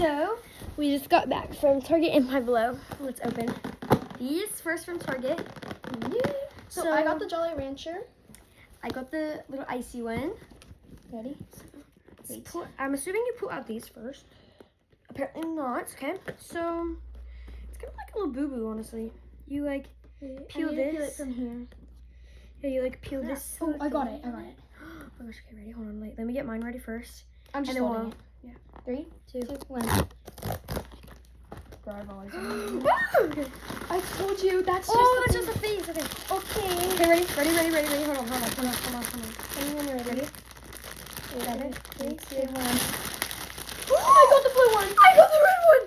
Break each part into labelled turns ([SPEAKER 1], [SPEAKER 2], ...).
[SPEAKER 1] So, we just got back from Target and Five Below. Let's open these first from Target.
[SPEAKER 2] So I got the Jolly Rancher.
[SPEAKER 1] I got the little icy one.
[SPEAKER 2] Ready?
[SPEAKER 1] So, I'm assuming you pull out these first. Apparently not. Okay. So, it's kind of like a little boo-boo, honestly. You, like, peel this.
[SPEAKER 2] Peel it from here.
[SPEAKER 1] Yeah, you, like, peel this.
[SPEAKER 2] Oh, I got it. Oh
[SPEAKER 1] gosh, okay, ready? Hold on. Let me get mine ready first.
[SPEAKER 2] I'm just
[SPEAKER 1] and then
[SPEAKER 2] holding it.
[SPEAKER 1] Yeah.
[SPEAKER 2] 3, 2, 1. I told you that's just
[SPEAKER 1] a face. Okay.
[SPEAKER 2] Okay,
[SPEAKER 1] Ready? Hold on.
[SPEAKER 2] Tell me when you're ready.
[SPEAKER 1] 7,
[SPEAKER 2] 3, 2, 1.
[SPEAKER 1] I got the blue one. I got the red one.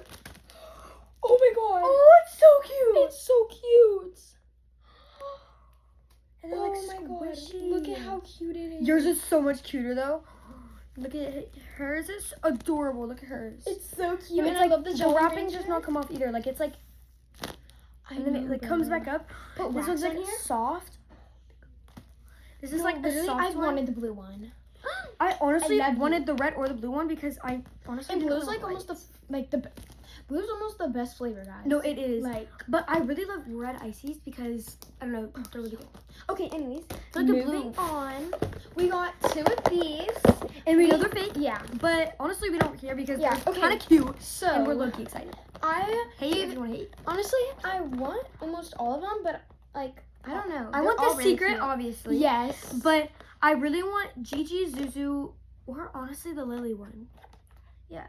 [SPEAKER 2] Oh my god.
[SPEAKER 1] Oh, it's so cute.
[SPEAKER 2] It's so cute.
[SPEAKER 1] And they're
[SPEAKER 2] Oh
[SPEAKER 1] like
[SPEAKER 2] my
[SPEAKER 1] squishy.
[SPEAKER 2] god. Look at how cute it is.
[SPEAKER 1] Yours is so much cuter though. Look at hers is adorable. Look at hers.
[SPEAKER 2] It's so cute.
[SPEAKER 1] And
[SPEAKER 2] I love the
[SPEAKER 1] Jolly wrapping
[SPEAKER 2] Rancher.
[SPEAKER 1] does not come off either. Like it's like and then it like comes back up.
[SPEAKER 2] Put
[SPEAKER 1] This
[SPEAKER 2] wax
[SPEAKER 1] one's like
[SPEAKER 2] on here?
[SPEAKER 1] soft. This is
[SPEAKER 2] No,
[SPEAKER 1] like a
[SPEAKER 2] literally,
[SPEAKER 1] soft
[SPEAKER 2] I
[SPEAKER 1] one.
[SPEAKER 2] wanted the blue one.
[SPEAKER 1] I honestly
[SPEAKER 2] I love
[SPEAKER 1] wanted the red or the blue one because I honestly
[SPEAKER 2] And
[SPEAKER 1] didn't
[SPEAKER 2] blue's
[SPEAKER 1] really
[SPEAKER 2] like almost blue's almost the best flavor, guys.
[SPEAKER 1] No, it is.
[SPEAKER 2] Like,
[SPEAKER 1] but I really love red ices because I don't know, they're really good.
[SPEAKER 2] okay, anyways,
[SPEAKER 1] So like the
[SPEAKER 2] moving
[SPEAKER 1] blue.
[SPEAKER 2] on, we got 2 of these.
[SPEAKER 1] And we know they're fake.
[SPEAKER 2] Yeah.
[SPEAKER 1] But honestly, we don't care because
[SPEAKER 2] Yeah,
[SPEAKER 1] they're
[SPEAKER 2] okay.
[SPEAKER 1] kind of cute.
[SPEAKER 2] So
[SPEAKER 1] And we're low-key excited.
[SPEAKER 2] I
[SPEAKER 1] Hate if you want to hate.
[SPEAKER 2] honestly, I want almost all of them, but like I don't know.
[SPEAKER 1] I
[SPEAKER 2] They're
[SPEAKER 1] want
[SPEAKER 2] all
[SPEAKER 1] the
[SPEAKER 2] really
[SPEAKER 1] secret,
[SPEAKER 2] cute.
[SPEAKER 1] obviously.
[SPEAKER 2] Yes.
[SPEAKER 1] But I really want Gigi, Zuzu, or honestly the Lily one. Yeah.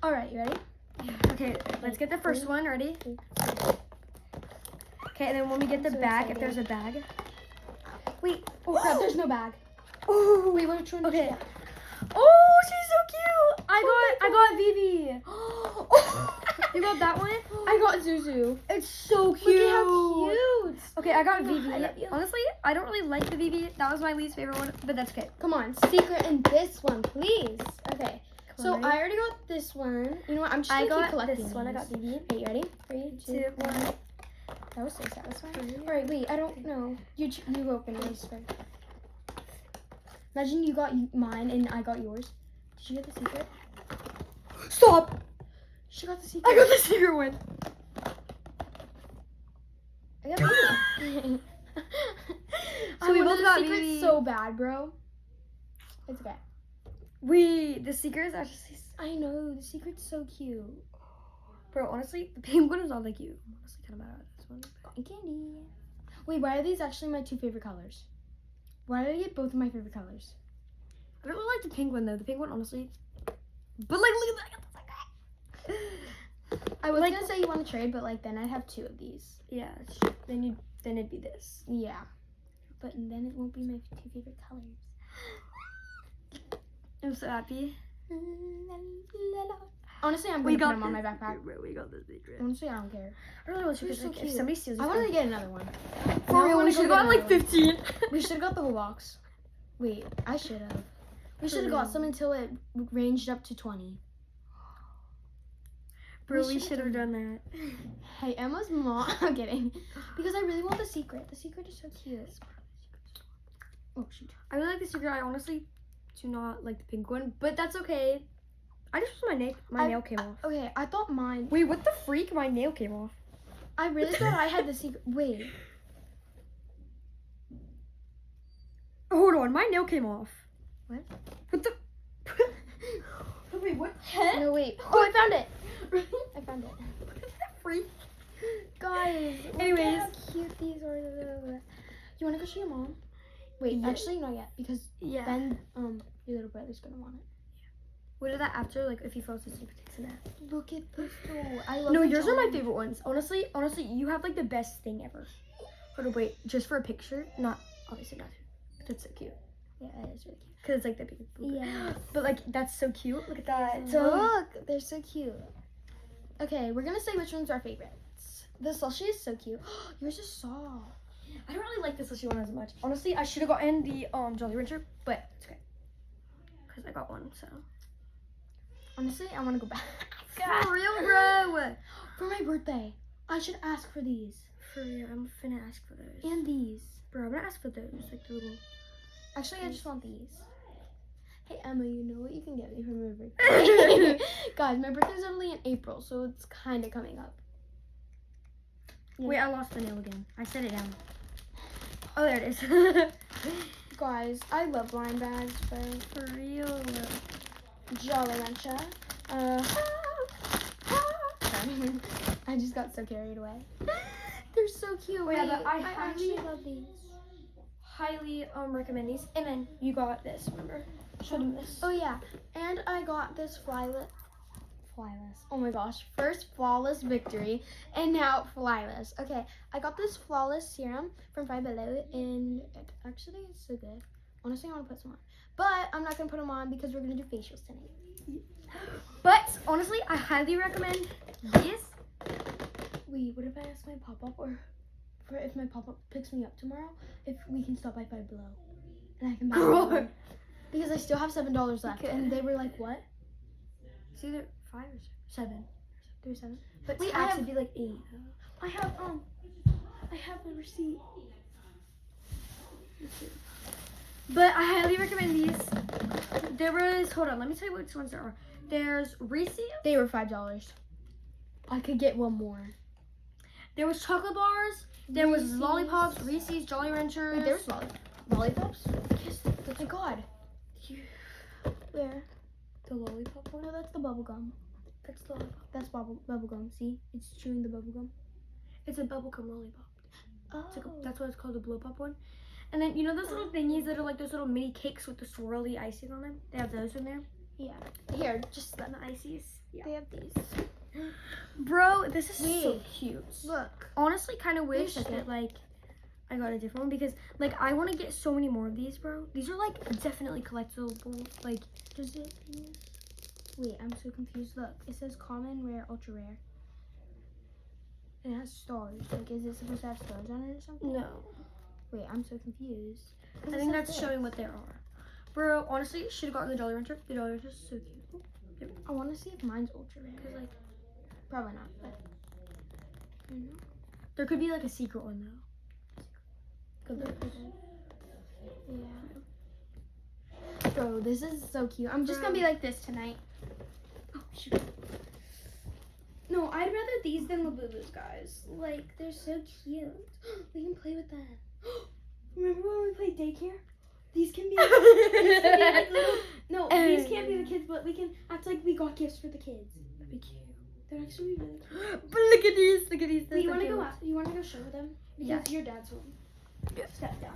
[SPEAKER 2] All right, you ready?
[SPEAKER 1] Yeah. Okay, let's get the first one. Ready? Okay, and then when we get the
[SPEAKER 2] so
[SPEAKER 1] bag, if
[SPEAKER 2] excited.
[SPEAKER 1] there's a bag.
[SPEAKER 2] Wait. Oh crap! There's no bag.
[SPEAKER 1] Oh.
[SPEAKER 2] Wait, which one?
[SPEAKER 1] Okay.
[SPEAKER 2] Did you
[SPEAKER 1] Oh, she's so cute. I
[SPEAKER 2] Oh
[SPEAKER 1] got Vivi. You got that one?
[SPEAKER 2] I got Zuzu.
[SPEAKER 1] It's so cute.
[SPEAKER 2] Look at how cute.
[SPEAKER 1] Okay, I got
[SPEAKER 2] Oh,
[SPEAKER 1] Vivi.
[SPEAKER 2] I love you.
[SPEAKER 1] Honestly, I don't really like the Vivi. That was my least favorite one, but that's okay.
[SPEAKER 2] Come on, secret in this one, please. Okay.
[SPEAKER 1] Come
[SPEAKER 2] So
[SPEAKER 1] on,
[SPEAKER 2] I
[SPEAKER 1] ready?
[SPEAKER 2] already got this one. You know what? I'm just
[SPEAKER 1] I
[SPEAKER 2] gonna keep
[SPEAKER 1] got
[SPEAKER 2] collecting
[SPEAKER 1] this one. I got
[SPEAKER 2] these.
[SPEAKER 1] Vivi.
[SPEAKER 2] Okay, you ready? 3, 2, 1. That was so satisfying. All right, wait. I don't know. You open yours first. Imagine you got mine and I got yours. Did you get the secret?
[SPEAKER 1] Stop!
[SPEAKER 2] She got the secret.
[SPEAKER 1] I got the secret one.
[SPEAKER 2] I got Vivi.
[SPEAKER 1] So we both
[SPEAKER 2] the
[SPEAKER 1] got
[SPEAKER 2] secret
[SPEAKER 1] Vivi.
[SPEAKER 2] so bad, bro. It's okay.
[SPEAKER 1] The secret is actually,
[SPEAKER 2] I know the secret's so cute.
[SPEAKER 1] bro. Honestly, the penguin is not that cute. I'm honestly kind of mad at this one.
[SPEAKER 2] Cotton candy. Wait, why are these actually my 2 favorite colors? Why did I get both of my favorite colors?
[SPEAKER 1] I don't really like the penguin though. The penguin, honestly. But like, look at that.
[SPEAKER 2] I was
[SPEAKER 1] Like-
[SPEAKER 2] gonna say you want to trade, but like then I'd have 2 of these.
[SPEAKER 1] Yeah. Then it'd be this.
[SPEAKER 2] Yeah, but then it won't be my 2 favorite colors.
[SPEAKER 1] I'm so happy.
[SPEAKER 2] Honestly, I'm
[SPEAKER 1] We
[SPEAKER 2] gonna
[SPEAKER 1] got
[SPEAKER 2] put them on my
[SPEAKER 1] the
[SPEAKER 2] backpack.
[SPEAKER 1] secret, bro. We got the secret.
[SPEAKER 2] Honestly, I don't care.
[SPEAKER 1] I really wish
[SPEAKER 2] They're
[SPEAKER 1] because
[SPEAKER 2] so
[SPEAKER 1] like, if
[SPEAKER 2] cute.
[SPEAKER 1] somebody steals
[SPEAKER 2] I
[SPEAKER 1] this,
[SPEAKER 2] wanted to get another one.
[SPEAKER 1] for
[SPEAKER 2] Now I
[SPEAKER 1] real,
[SPEAKER 2] wanna
[SPEAKER 1] we
[SPEAKER 2] go
[SPEAKER 1] should have
[SPEAKER 2] get
[SPEAKER 1] got like
[SPEAKER 2] another
[SPEAKER 1] 15.
[SPEAKER 2] We should have got the whole box. Wait, I should have. We should have got some until it ranged up to 20.
[SPEAKER 1] Bro, we
[SPEAKER 2] should've
[SPEAKER 1] should have done that.
[SPEAKER 2] Hey, Emma's mom. I'm kidding. Because I really want the secret. The secret is so cute. Oh shoot.
[SPEAKER 1] I really like the secret. I honestly do not like the pink one, but that's okay. I just my nail came off.
[SPEAKER 2] Okay, I thought mine.
[SPEAKER 1] Wait, what the freak? My nail came off.
[SPEAKER 2] I really thought I had the secret. Wait.
[SPEAKER 1] Hold on, my nail came off.
[SPEAKER 2] What?
[SPEAKER 1] What the? Wait, what the heck?
[SPEAKER 2] No, wait. Oh, I found it. I found it.
[SPEAKER 1] What the freak?
[SPEAKER 2] Guys,
[SPEAKER 1] Anyways.
[SPEAKER 2] look at how cute these are. You want to go show your mom? Wait,
[SPEAKER 1] Yeah.
[SPEAKER 2] actually, not yet, because
[SPEAKER 1] Yeah.
[SPEAKER 2] then your little brother's gonna want it.
[SPEAKER 1] What is that after? Like, if he falls asleep, it takes a nap.
[SPEAKER 2] Look at this though. I love.
[SPEAKER 1] No,
[SPEAKER 2] the
[SPEAKER 1] yours are my
[SPEAKER 2] Jolly.
[SPEAKER 1] favorite ones. Honestly, you have like the best thing ever. Hold on, wait, just for a picture? Not obviously not. That's so cute.
[SPEAKER 2] Yeah, it is really cute.
[SPEAKER 1] Cause it's like the big.
[SPEAKER 2] Yeah.
[SPEAKER 1] But like that's so cute. Look at that.
[SPEAKER 2] Look, they're so cute. Okay, we're gonna say which one's our favorites. The slushie is so cute. Yours is soft.
[SPEAKER 1] I don't really like this slushy one as much. Honestly, I should have gotten the Jolly Rancher, but it's okay. Cause I got one, so.
[SPEAKER 2] Honestly, I want to go back.
[SPEAKER 1] For real, bro.
[SPEAKER 2] For my birthday, I should ask for these
[SPEAKER 1] For real, I'm finna ask for those.
[SPEAKER 2] and these.
[SPEAKER 1] Bro, I'm gonna ask for those, like the little.
[SPEAKER 2] Actually, I just want these. Hey Emma, you know what you can get me for my birthday? Guys, my birthday's only in April, so it's kind of coming up. Yeah.
[SPEAKER 1] Wait, I lost the nail again. I set it down. Oh, there it is.
[SPEAKER 2] Guys, I love blind bags, but
[SPEAKER 1] For real.
[SPEAKER 2] Jolly Rancher. I just got so carried away. They're so cute.
[SPEAKER 1] Wait,
[SPEAKER 2] Wait,
[SPEAKER 1] but I
[SPEAKER 2] actually
[SPEAKER 1] highly-
[SPEAKER 2] love these.
[SPEAKER 1] Highly recommend these. And then you got this, remember? Show them this.
[SPEAKER 2] Oh yeah, and I got this flyless. Oh my gosh, first flawless victory, and now flyless. Okay, I got this flawless serum from Five Below, and it actually is so good. Honestly, I want to put some on, but I'm not gonna put them on because we're gonna do facials tonight.
[SPEAKER 1] But honestly, I highly recommend these.
[SPEAKER 2] Wait, what if I ask my pop-up, or for if my pop-up picks me up tomorrow, if we can stop by Five Below, and I can buy
[SPEAKER 1] Girl.
[SPEAKER 2] one? Because I still have $7 left,
[SPEAKER 1] Okay.
[SPEAKER 2] and they were like, what?
[SPEAKER 1] It's either 5 or 7.
[SPEAKER 2] 3 or 7?
[SPEAKER 1] But
[SPEAKER 2] Wait,
[SPEAKER 1] tax
[SPEAKER 2] I
[SPEAKER 1] would be like 8.
[SPEAKER 2] I have the receipt.
[SPEAKER 1] But I highly recommend these. There was, hold on, let me tell you which ones there are. There's Reese's.
[SPEAKER 2] They were $5. I could get one more.
[SPEAKER 1] There was chocolate bars. There was
[SPEAKER 2] Reese's.
[SPEAKER 1] lollipops, Reese's, Jolly Ranchers.
[SPEAKER 2] Wait, there's lollipops? Yes. Oh my god. Where?
[SPEAKER 1] the lollipop one.
[SPEAKER 2] No, that's the bubble gum.
[SPEAKER 1] That's the lollipop.
[SPEAKER 2] That's bubble gum. See? It's chewing the bubble gum.
[SPEAKER 1] It's a bubblegum lollipop.
[SPEAKER 2] Oh.
[SPEAKER 1] That's why it's called the blow pop one. And then you know those little thingies that are like those little mini cakes with the swirly icing on them? They have those in there.
[SPEAKER 2] Yeah. Here, just
[SPEAKER 1] And the ices. Yeah.
[SPEAKER 2] they have these.
[SPEAKER 1] Bro, this is so
[SPEAKER 2] Wait.
[SPEAKER 1] cute.
[SPEAKER 2] Look.
[SPEAKER 1] Honestly, kind of wish
[SPEAKER 2] second.
[SPEAKER 1] that like I got a different one because like I want to get so many more of these, bro. These are like definitely collectibles. Like,
[SPEAKER 2] Does it? Wait, I'm so confused. Look, it says common, rare, ultra rare. And it has stars. Like, is it supposed to have stars on it or something?
[SPEAKER 1] no.
[SPEAKER 2] Wait, I'm so confused.
[SPEAKER 1] I think that's showing what there are. Bro, honestly, should have gotten the Jolly Rancher. The Jolly Rancher is so cute.
[SPEAKER 2] I want to see if mine's ultra rare.
[SPEAKER 1] Cause like
[SPEAKER 2] Probably not, but I don't know.
[SPEAKER 1] there could be like a secret one though. Go there.
[SPEAKER 2] Yeah. Bro, this is so cute. I'm just gonna be like this tonight.
[SPEAKER 1] Oh shoot. No, I'd rather these than the Boo-Boos, guys.
[SPEAKER 2] Like, they're so cute. We can play with them.
[SPEAKER 1] Remember when we played daycare?
[SPEAKER 2] These can be,
[SPEAKER 1] These can be
[SPEAKER 2] like little. No,
[SPEAKER 1] these
[SPEAKER 2] can't be the kids, but we can act like we got gifts for the kids.
[SPEAKER 1] That'd be cute.
[SPEAKER 2] They're actually really cute.
[SPEAKER 1] But look at these. Look at these.
[SPEAKER 2] Wait, you
[SPEAKER 1] want to
[SPEAKER 2] go out? You want to go show them? Because
[SPEAKER 1] Yeah.
[SPEAKER 2] your dad's home.
[SPEAKER 1] Yeah.
[SPEAKER 2] Stepdad.